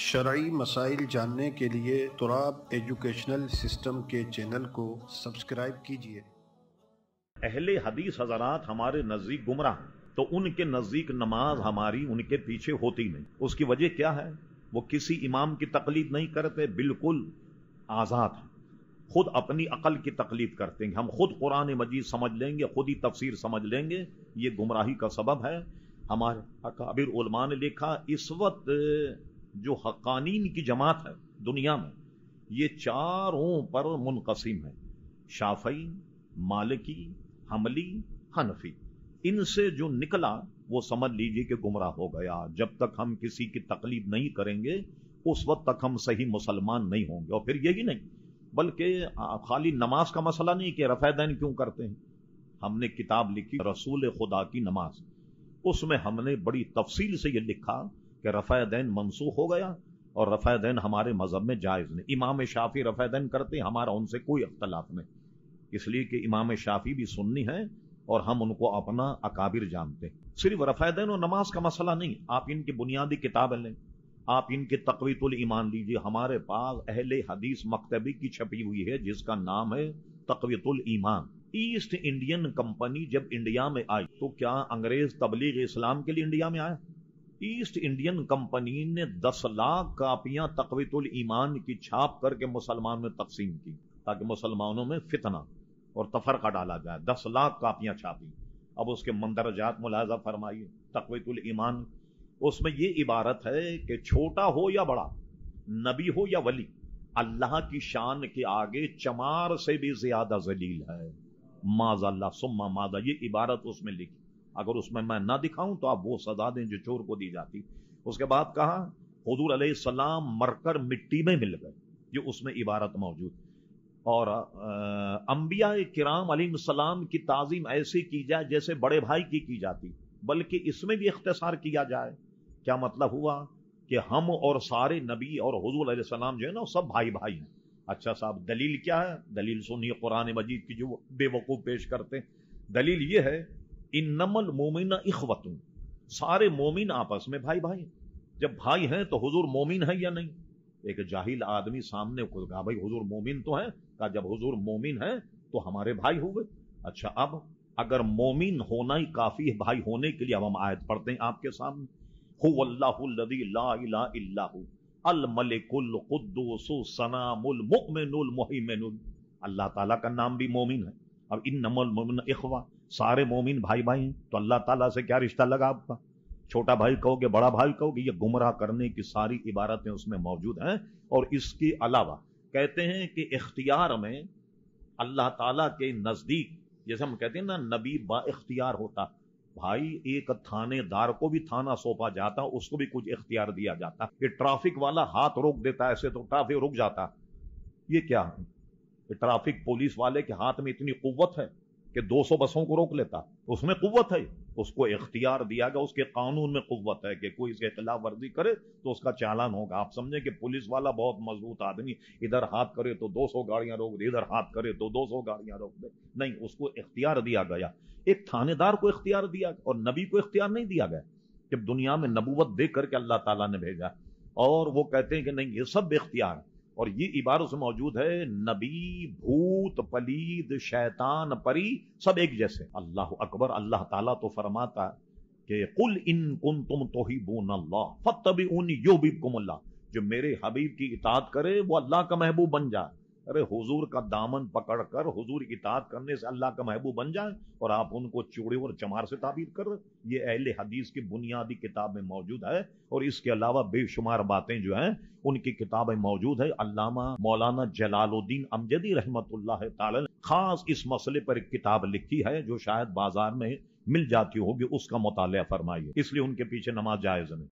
شرعی مسائل جاننے کے لیے تراب ایجوکیشنل سسٹم کے چینل کو سبسکرائب کیجیے۔ اہل حدیث حضرات ہمارے نزدیک گمراہ، تو ان کے نزدیک نماز ہماری ان کے پیچھے ہوتی نہیں۔ اس کی وجہ کیا ہے؟ وہ کسی امام کی تقلید نہیں کرتے، بالکل آزاد ہیں، خود اپنی عقل کی تقلید کرتے ہیں۔ ہم خود قرآن مجید سمجھ لیں گے، خود ہی تفسیر سمجھ لیں گے، یہ گمراہی کا سبب ہے۔ ہمارے اکابر علماء نے لکھا، اس وقت جو حقانین کی جماعت ہے دنیا میں، یہ چاروں پر منقسم ہے: شافعی، مالکی، حنبلی، حنفی۔ ان سے جو نکلا وہ سمجھ لیجئے کہ گمراہ ہو گیا۔ جب تک ہم کسی کی تقلید نہیں کریں گے اس وقت تک ہم صحیح مسلمان نہیں ہوں گے۔ اور پھر یہی نہیں بلکہ خالی نماز کا مسئلہ نہیں کہ رفع دین کیوں کرتے ہیں۔ ہم نے کتاب لکھی رسول خدا کی نماز، اس میں ہم نے بڑی تفصیل سے یہ لکھا کہ رفع دین منسوخ ہو گیا اور رفع دین ہمارے مذہب میں جائز نہیں۔ امام شافعی رفع دین کرتے، ہمارا ان سے کوئی اختلاف نہیں، اس لیے کہ امام شافعی بھی سنی ہیں اور ہم ان کو اپنا اکابر جانتے ہیں۔ صرف رفع دین اور نماز کا مسئلہ نہیں، آپ ان کی بنیادی کتابیں لیں، آپ ان کے تقویۃ الایمان لیجیے۔ ہمارے پاس اہل حدیث مکتبی کی چھپی ہوئی ہے جس کا نام ہے تقویۃ الایمان۔ ایسٹ انڈین کمپنی جب انڈیا میں آئی تو کیا انگریز تبلیغ اسلام کے لیے انڈیا میں آیا؟ ایسٹ انڈین کمپنی نے 10 لاکھ کاپیاں تقویۃ الایمان کی چھاپ کر کے مسلمان میں تقسیم کی تاکہ مسلمانوں میں فتنہ اور تفرقہ ڈالا جائے۔ 10 لاکھ کاپیاں چھاپی۔ اب اس کے مندرجات ملاحظہ فرمائیے۔ تقویۃ الایمان، اس میں یہ عبارت ہے کہ چھوٹا ہو یا بڑا، نبی ہو یا ولی، اللہ کی شان کے آگے چمار سے بھی زیادہ ذلیل ہے۔ معاذ اللہ ثم ماذا، یہ عبارت اس میں لکھی۔ اگر اس میں نہ دکھاؤں تو آپ وہ سزا دیں جو چور کو دی جاتی۔ اس کے بعد کہا حضور علیہ السلام مر کر مٹی میں مل گئے، یہ اس میں عبارت موجود۔ اور انبیاء کرام علیہ السلام کی تعظیم ایسی کی جائے جیسے بڑے بھائی کی جاتی، بلکہ اس میں بھی اختصار کیا جائے۔ کیا مطلب ہوا کہ ہم اور سارے نبی اور حضور علیہ السلام جو ہے نا سب بھائی بھائی ہیں۔ اچھا صاحب، دلیل کیا ہے؟ دلیل سنیے قرآن مجید کی جو بے وقوف پیش کرتے ہیں۔ دلیل یہ ہے انما المؤمنون اخوۃ، سارے مومن آپس میں بھائی بھائی ہیں۔ جب بھائی ہیں تو حضور مومن ہے یا نہیں؟ ایک جاہل آدمی سامنے کو کہا بھائی حضور مومن تو ہیں، کہا جب حضور مومن ہیں تو ہمارے بھائی ہوئے۔ اچھا، اب اگر مومن ہونا ہی کافی ہے بھائی ہونے کے لیے، اب ہم آیت پڑھتے ہیں آپ کے سامنے۔ هو اللہ الذی لا الہ الا هو الملک القدوس السلام المؤمن المہیمن، اللہ تعالیٰ کا نام بھی مومن ہے۔ اب انما المؤمنون اخوہ، سارے مومن بھائی بھائی ہیں، تو اللہ تعالیٰ سے کیا رشتہ لگا آپ کا؟ چھوٹا بھائی کہو گے، بڑا بھائی کہو گے، یہ گمراہ کرنے کی ساری عبارتیں اس میں موجود ہیں۔ اور اس کے علاوہ کہتے ہیں کہ اختیار میں اللہ تعالیٰ کے نزدیک، جیسے ہم کہتے ہیں نا نبی با اختیار ہوتا، بھائی ایک تھانے دار کو بھی تھانہ سونپا جاتا، اس کو بھی کچھ اختیار دیا جاتا۔ یہ ٹرافک والا ہاتھ روک دیتا ہے ایسے تو ٹرافک رک جاتا، یہ کیا ہے؟ ٹرافک پولیس والے کے ہاتھ میں اتنی قوت ہے کہ 200 بسوں کو روک لیتا، اس میں قوت ہے، اس کو اختیار دیا گیا، اس کے قانون میں قوت ہے کہ کوئی اس کے خلاف ورزی کرے تو اس کا چالان ہوگا۔ آپ سمجھیں کہ پولیس والا بہت مضبوط آدمی، ادھر ہاتھ کرے تو 200 گاڑیاں روک دے، ادھر ہاتھ کرے تو 200 گاڑیاں روک دے، نہیں، اس کو اختیار دیا گیا۔ ایک تھانے دار کو اختیار دیا اور نبی کو اختیار نہیں دیا گیا جب دنیا میں نبوت دے کر کے اللہ تعالیٰ نے بھیجا، اور وہ کہتے ہیں کہ نہیں یہ سب اختیار۔ اور یہ عبارت سے موجود ہے نبی، بھوت، پلید، شیطان، پری سب ایک جیسے۔ اللہ اکبر۔ اللہ تعالیٰ تو فرماتا کہ قل ان کنتم تحبون اللہ فاتبعونی یحببکم اللہ، جو میرے حبیب کی اطاعت کرے وہ اللہ کا محبوب بن جائے۔ ارے حضور کا دامن پکڑ کر حضور کی اطاعت کرنے سے اللہ کا محبوب بن جائے، اور آپ ان کو چوڑے اور چمار سے تعبیر کر رہے۔ یہ اہل حدیث کی بنیادی کتاب میں موجود ہے، اور اس کے علاوہ بے شمار باتیں جو ہیں ان کی کتابیں موجود ہے۔ علامہ مولانا جلال الدین امجدی رحمت اللہ تعالی خاص اس مسئلے پر ایک کتاب لکھی ہے جو شاید بازار میں مل جاتی ہوگی، اس کا مطالعہ فرمائیے، اس لیے ان کے پیچھے نماز جائز نہیں۔